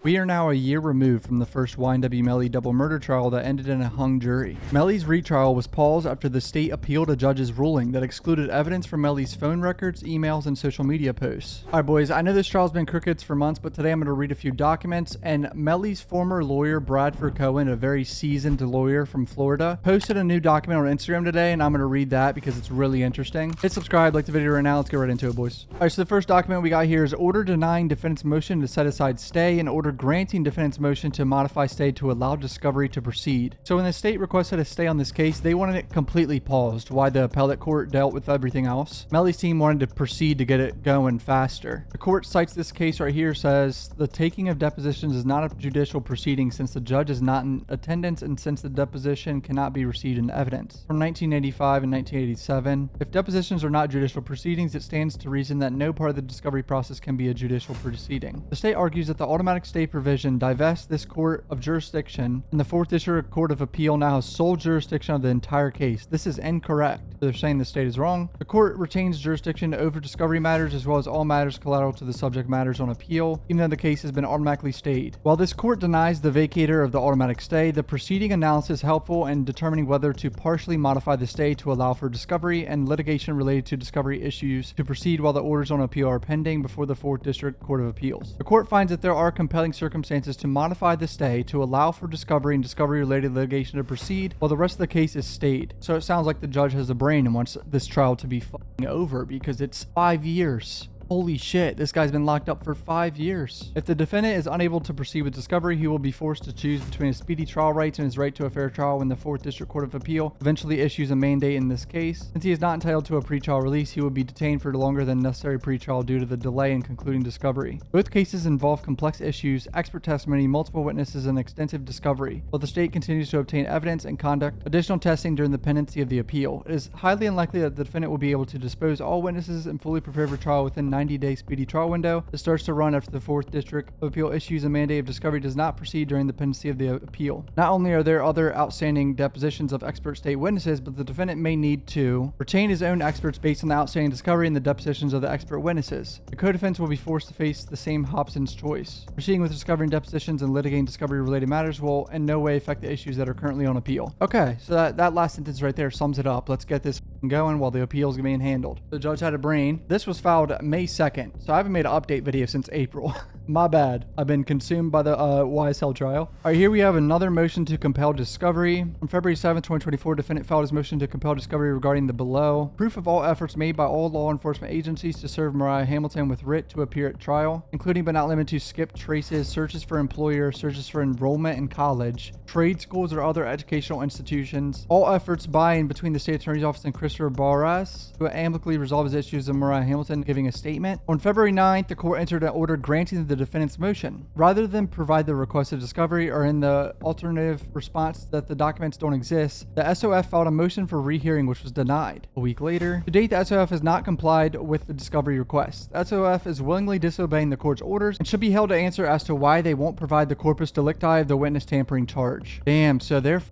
We are now a year removed from the first YNW Melly double murder trial that ended in a hung jury. Melly's retrial was paused after the state appealed a judge's ruling that excluded evidence from Melly's phone records, emails, and social media posts. Alright boys, I know this trial's been crooked for months, but today I'm going to read a few documents, and Melly's former lawyer, BRADFORD COHEN, a very seasoned lawyer from Florida, posted a new document on Instagram today, and I'm going to read that because it's really interesting. Hit subscribe, like the video right now, let's get right into it, boys. Alright, so the first document we got here is order denying defendant's motion to set aside stay and order granting defendant's motion to modify stay to allow discovery to proceed. So when the state requested a stay on this case, they wanted it completely paused while the appellate court dealt with everything else. Melly's team wanted to proceed to get it going faster. The court cites this case right here, says the taking of depositions is not a judicial proceeding since the judge is not in attendance and since the deposition cannot be received in evidence. From 1985 and 1987, if depositions are not judicial proceedings, it stands to reason that no part of the discovery process can be a judicial proceeding. The state argues that the automatic stay provision divests this court of jurisdiction, and the 4th District Court of Appeal now has sole jurisdiction of the entire case. This is incorrect. They're saying the state is wrong. The court retains jurisdiction over discovery matters as well as all matters collateral to the subject matters on appeal, even though the case has been automatically stayed. While this court denies the vacator of the automatic stay, the preceding analysis is helpful in determining whether to partially modify the stay to allow for discovery and litigation related to discovery issues to proceed while the orders on appeal are pending before the 4th District Court of Appeals. The court finds that there are compelling circumstances to modify the stay to allow for discovery and discovery-related litigation to proceed while the rest of the case is stayed. So it sounds like the judge has a brain and wants this trial to be fucking over because it's 5 years. Holy shit, this guy's been locked up for 5 years. If the defendant is unable to proceed with discovery, he will be forced to choose between his speedy trial rights and his right to a fair trial when the 4th District Court of Appeal eventually issues a mandate in this case. Since he is not entitled to a pretrial release, he will be detained for longer than necessary pretrial due to the delay in concluding discovery. Both cases involve complex issues, expert testimony, multiple witnesses, and extensive discovery. While the state continues to obtain evidence and conduct additional testing during the pendency of the appeal, it is highly unlikely that the defendant will be able to dispose all witnesses and fully prepare for trial within 90-day speedy trial window that starts to run after the 4th District of Appeal issues a mandate of discovery does not proceed during the pendency of the appeal. Not only are there other outstanding depositions of expert state witnesses, but the defendant may need to retain his own experts based on the outstanding discovery and the depositions of the expert witnesses. The co-defendants will be forced to face the same Hobson's choice. Proceeding with discovery and depositions and litigating discovery-related matters will in no way affect the issues that are currently on appeal. Okay, so that last sentence right there sums it up. Let's get this going while the appeal is being handled. The judge had a brain. This was filed May 2nd. So I haven't made an update video since April. My bad. I've been consumed by the YSL trial. All right, here we have another motion to compel discovery. On February 7th, 2024, defendant filed his motion to compel discovery regarding the below. Proof of all efforts made by all law enforcement agencies to serve Mariah Hamilton with writ to appear at trial, including but not limited to skip traces, searches for employer, searches for enrollment in college, trade schools, or other educational institutions. All efforts by and between the state attorney's office and Christopher Barras to amicably resolve his issues of Mariah Hamilton giving a statement. On February 9th, the court entered an order granting the defendant's motion. Rather than provide the requested discovery or in the alternative response that the documents don't exist, the SOF filed a motion for rehearing which was denied. A week later, to date, the SOF has not complied with the discovery request. The SOF is willingly disobeying the court's orders and should be held to answer as to why they won't provide the corpus delicti of the witness tampering charge. Damn, so they're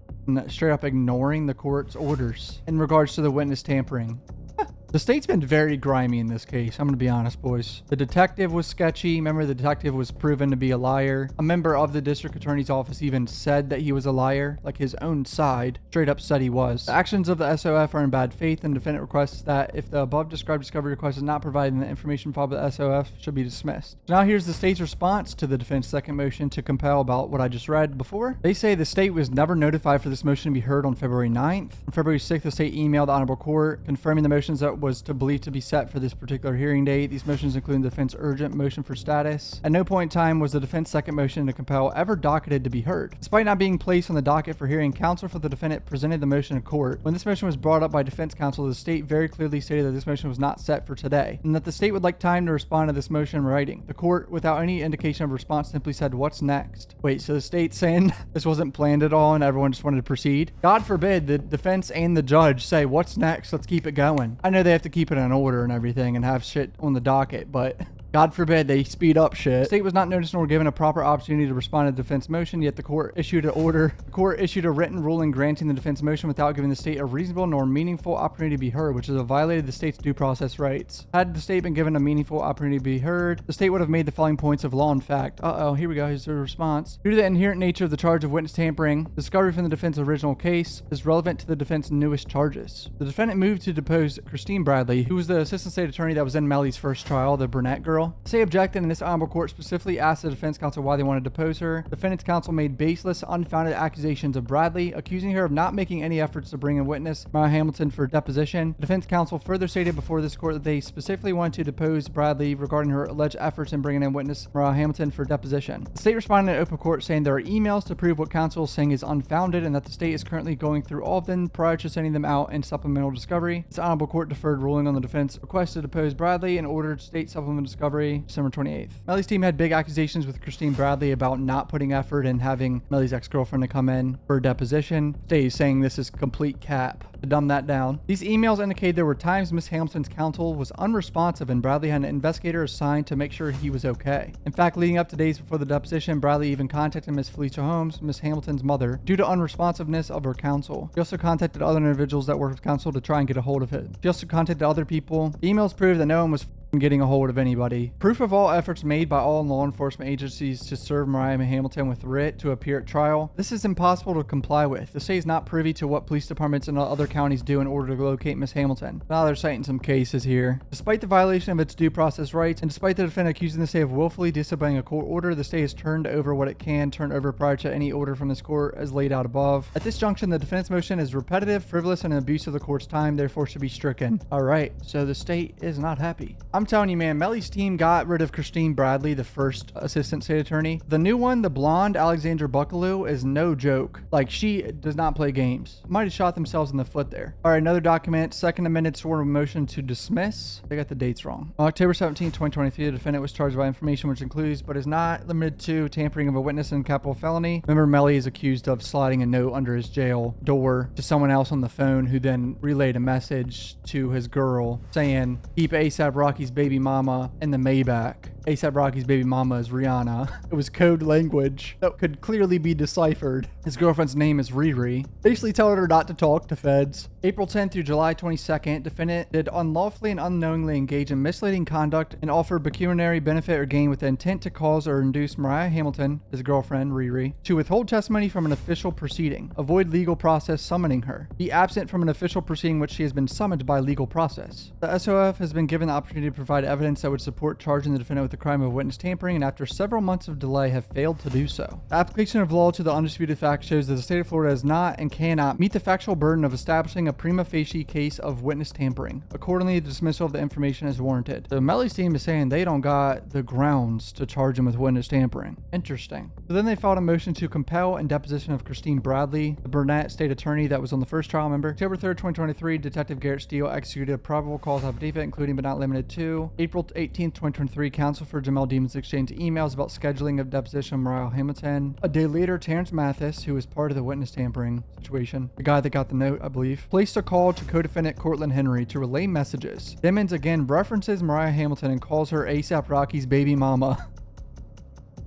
straight up ignoring the court's orders in regards to the witness tampering. The state's been very grimy in this case. I'm going to be honest, boys. The detective was sketchy. Remember, the detective was proven to be a liar. A member of the district attorney's office even said that he was a liar. Like his own side straight up said he was. The actions of the SOF are in bad faith, and the defendant requests that if the above described discovery request is not provided, then the information filed by the SOF should be dismissed. So now here's the state's response to the defense's second motion to compel about what I just read before. They say the state was never notified for this motion to be heard on February 9th. On February 6th, the state emailed the Honorable Court confirming the motions that was believed to be set for this particular hearing date. These motions include the defense urgent motion for status. At no point in time was the defense second motion to compel ever docketed to be heard. Despite not being placed on the docket for hearing, counsel for the defendant presented the motion in court. When this motion was brought up by defense counsel, the state very clearly stated that this motion was not set for today and that the state would like time to respond to this motion in writing. The court, without any indication of response, simply said, "What's next?" Wait, so the state's saying this wasn't planned at all and everyone just wanted to proceed? God forbid the defense and the judge say, "What's next? Let's keep it going." I know they have to keep it in order and everything and have shit on the docket, but God forbid they speed up shit. The state was not noticed nor given a proper opportunity to respond to the defense motion, yet the court issued an order. The court issued a written ruling granting the defense motion without giving the state a reasonable nor meaningful opportunity to be heard, which has violated the state's due process rights. Had the state been given a meaningful opportunity to be heard, the state would have made the following points of law and fact. Here we go. Here's the response. Due to the inherent nature of the charge of witness tampering, discovery from the defense's original case is relevant to the defense's newest charges. The defendant moved to depose Kristine Bradley, who was the assistant state attorney that was in Melly's first trial, the brunette girl. The state objected, and this honorable court specifically asked the defense counsel why they wanted to depose her. Defendant's counsel made baseless, unfounded accusations of Bradley, accusing her of not making any efforts to bring in witness Mariah Hamilton for deposition. The defense counsel further stated before this court that they specifically wanted to depose Bradley regarding her alleged efforts in bringing in witness Mariah Hamilton for deposition. The state responded in open court saying there are emails to prove what counsel is saying is unfounded and that the state is currently going through all of them prior to sending them out in supplemental discovery. This honorable court deferred ruling on the defense request to depose Bradley and ordered state supplemental discovery December 28th. Melly's team had big accusations with Kristine Bradley about not putting effort in having Melly's ex-girlfriend to come in for a deposition. State is saying this is complete cap. To dumb that down, these emails indicate there were times Miss Hamilton's counsel was unresponsive and Bradley had an investigator assigned to make sure he was okay. In fact, leading up to days before the deposition, Bradley even contacted Miss Felicia Holmes, Miss Hamilton's mother, due to unresponsiveness of her counsel. She also contacted other individuals that worked with counsel to try and get a hold of him. She also contacted other people. The emails prove that no one was getting a hold of anybody. Proof of all efforts made by all law enforcement agencies to serve Mariah Hamilton with writ to appear at trial. This is impossible to comply with. The state is not privy to what police departments in other counties do in order to locate Miss Hamilton. Now they're citing some cases here. Despite the violation of its due process rights, and despite the defendant accusing the state of willfully disobeying a court order, the state has turned over what it can turn over prior to any order from this court as laid out above. At this junction, the defendant's motion is repetitive, frivolous, and an abuse of the court's time, therefore should be stricken. Alright, so the state is not happy. I'm telling you, man, Melly's team got rid of Kristine Bradley, the first assistant state attorney. The new one, the blonde Alexandra Buckaloo, is no joke. Like, she does not play games. Might have shot themselves in the foot there. All right, another document, second amended sworn motion to dismiss. They got the dates wrong. On October 17, 2023, the defendant was charged by information which includes, but is not limited to, tampering of a witness in capital felony. Remember, Melly is accused of sliding a note under his jail door to someone else on the phone who then relayed a message to his girl saying, keep ASAP Rocky's baby mama in the Maybach. ASAP Rocky's baby mama is Rihanna. It was code language that could clearly be deciphered. His girlfriend's name is Riri. Basically telling her not to talk to feds. April 10th through July 22nd, defendant did unlawfully and unknowingly engage in misleading conduct and offer pecuniary benefit or gain with the intent to cause or induce Mariah Hamilton, his girlfriend Riri, to withhold testimony from an official proceeding, avoid legal process summoning her, be absent from an official proceeding which she has been summoned by legal process. The SOF has been given the opportunity to provide evidence that would support charging the defendant with the crime of witness tampering, and after several months of delay have failed to do so. The application of law to the undisputed fact shows that the state of Florida does not and cannot meet the factual burden of establishing a prima facie case of witness tampering. Accordingly, the dismissal of the information is warranted. The Mellys team is saying they don't got the grounds to charge him with witness tampering. Interesting. So then they filed a motion to compel and deposition of Kristine Bradley, the brunette state attorney that was on the first trial. Member. October 3rd, 2023, Detective Garrett Steele executed a probable cause affidavit, including but not limited to April 18th, 2023, counsel for Jamel Demons exchanged emails about scheduling of deposition of Mariah Hamilton. A day later, Terrence Mathis, who was part of the witness tampering situation, the guy that got the note, I believe, placed a call to co-defendant CORTLEN Henry to relay messages. Demons again references Mariah Hamilton and calls her ASAP Rocky's baby mama.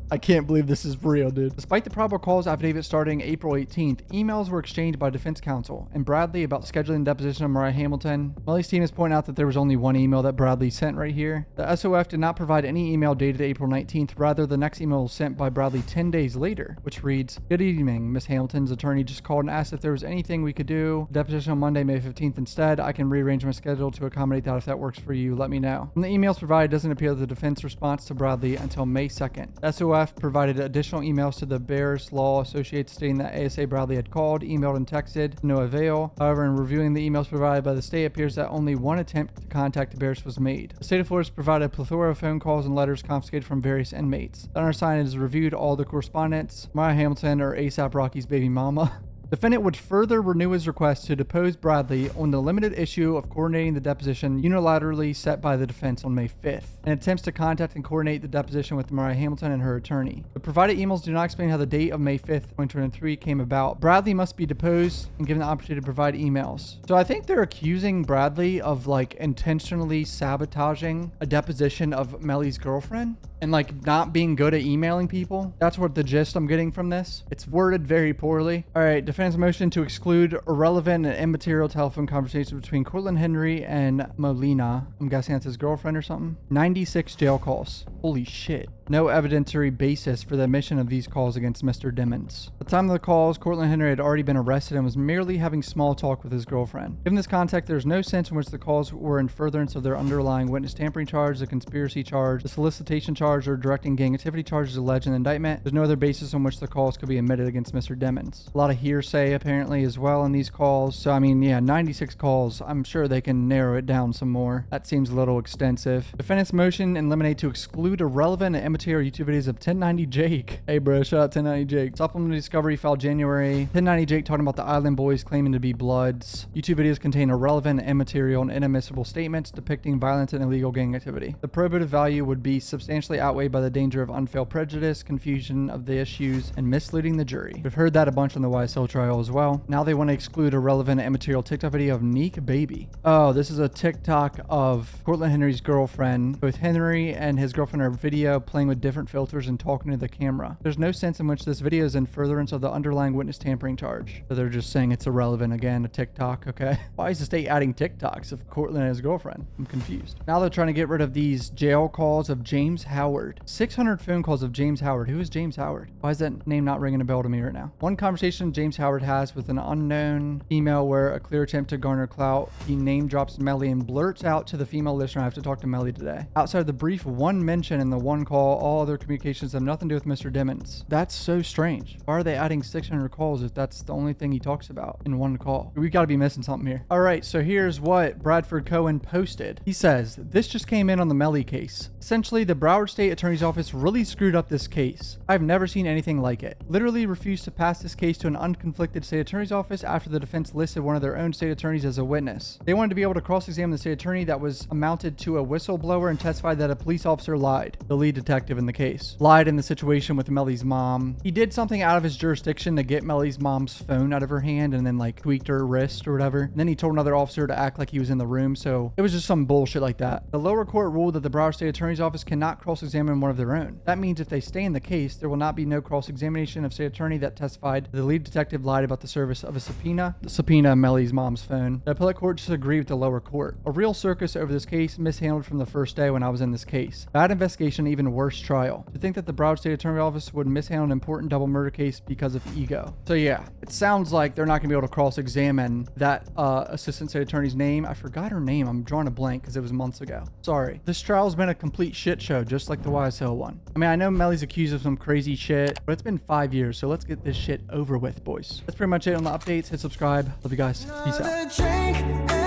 I can't believe this is real, dude. Despite the probable cause affidavit starting April 18th, emails were exchanged by defense counsel and Bradley about scheduling the deposition of Mariah Hamilton. Melly's team has pointed out that there was only one email that Bradley sent right here. The SOF did not provide any email dated April 19th. Rather, the next email was sent by Bradley 10 days later, which reads, "Good evening, Miss Hamilton's attorney just called and asked if there was anything we could do. Deposition on Monday, May 15th instead. I can rearrange my schedule to accommodate that if that works for you. Let me know." From the emails provided, it doesn't appear that the defense response to Bradley until May 2nd. The SOF provided additional emails to the Bears Law Associates stating that ASA Bradley had called, emailed, and texted to no avail. However, in reviewing the emails provided by the state, it appears that only one attempt to contact the Bears was made. The state of Florida has provided a plethora of phone calls and letters confiscated from various inmates. The undersigned has reviewed all the correspondence. Mariah Hamilton, or ASAP Rocky's baby mama, Defendant would further renew his request to depose Bradley on the limited issue of coordinating the deposition unilaterally set by the defense on May 5th, and attempts to contact and coordinate the deposition with Mariah Hamilton and her attorney. The provided emails do not explain how the date of May 5th, 2023 came about. Bradley must be deposed and given the opportunity to provide emails. So I think they're accusing Bradley of like intentionally sabotaging a deposition of Melly's girlfriend and like not being good at emailing people. That's what the gist I'm getting from this. It's worded very poorly. All right, defense motion to exclude irrelevant and immaterial telephone conversations between Cortland Henry and Molina. I'm guessing that's his girlfriend or something. 96 jail calls. Holy shit. No evidentiary basis for the admission of these calls against Mr. Dimmons. At the time of the calls, Cortland Henry had already been arrested and was merely having small talk with his girlfriend. Given this context, there is no sense in which the calls were in furtherance of their underlying witness tampering charge, the conspiracy charge, the solicitation charge, or directing gang activity charges alleged in the indictment. There's no other basis on which the calls could be admitted against Mr. Dimmons. A lot of hearsay apparently as well in these calls. So I mean, yeah, 96 calls. I'm sure they can narrow it down some more. That seems a little extensive. Defendant's motion eliminate to exclude irrelevant and immaterial YouTube videos of 1090 Jake. Hey bro, shout out 1090 Jake. Supplemental discovery filed January. 1090 Jake talking about the Island Boys claiming to be Bloods. YouTube videos contain irrelevant, immaterial, and inadmissible statements depicting violent and illegal gang activity. The probative value would be substantially outweighed by the danger of unfair prejudice, confusion of the issues, and misleading the jury. We've heard that a bunch on the YSL trial as well. Now they want to exclude a relevant and immaterial TikTok video of Neek Baby. Oh, this is a TikTok of Cortland Henry's girlfriend. Both Henry and his girlfriend are video playing with different filters and talking to the camera. There's no sense in which this video is in furtherance of the underlying witness tampering charge. So they're just saying it's irrelevant again to TikTok, okay? Why is the state adding TikToks of Cortland and his girlfriend? I'm confused. Now they're trying to get rid of these jail calls of James Howard. 600 phone calls of James Howard. Who is James Howard? Why is that name not ringing a bell to me right now? One conversation James Howard has with an unknown female where a clear attempt to garner clout. He name drops Melly and blurts out to the female listener, I have to talk to Melly today. Outside of the brief one mention in the one call, all other communications have nothing to do with Mr. Dimmons. That's so strange. Why are they adding 600 calls if that's the only thing he talks about in one call? We've got to be missing something here. All right, so here's what Bradford Cohen posted. He says, this just came in on the Melly case. Essentially, the Broward State Attorney's Office really screwed up this case. I've never seen anything like it. Literally refused to pass this case to an unconflicted state attorney's office after the defense listed one of their own state attorneys as a witness. They wanted to be able to cross-examine the state attorney that was amounted to a whistleblower and testified that a police officer lied. The lead detective in the case lied in the situation with Melly's mom. He did something out of his jurisdiction to get Melly's mom's phone out of her hand and then like tweaked her wrist or whatever. And then he told another officer to act like he was in the room. So it was just some bullshit like that. The lower court ruled that the Broward State Attorney's Office cannot cross-examine one of their own. That means if they stay in the case, there will not be no cross-examination of state attorney that testified the lead detective lied about the service of a subpoena. The subpoena Melly's mom's phone. The appellate court disagreed with the lower court. A real circus over this case, mishandled from the first day when I was in this case. Bad investigation, even worse trial. To think that the Broward State Attorney's Office would mishandle an important double murder case because of ego. So yeah, it sounds like they're not going to be able to cross-examine that assistant state attorney's name. I forgot her name. I'm drawing a blank because it was months ago. Sorry. This trial's been a complete shit show, just like the YSL one. I mean, I know Melly's accused of some crazy shit, but it's been 5 years, so let's get this shit over with, boys. That's pretty much it on the updates. Hit subscribe. Love you guys. Peace out.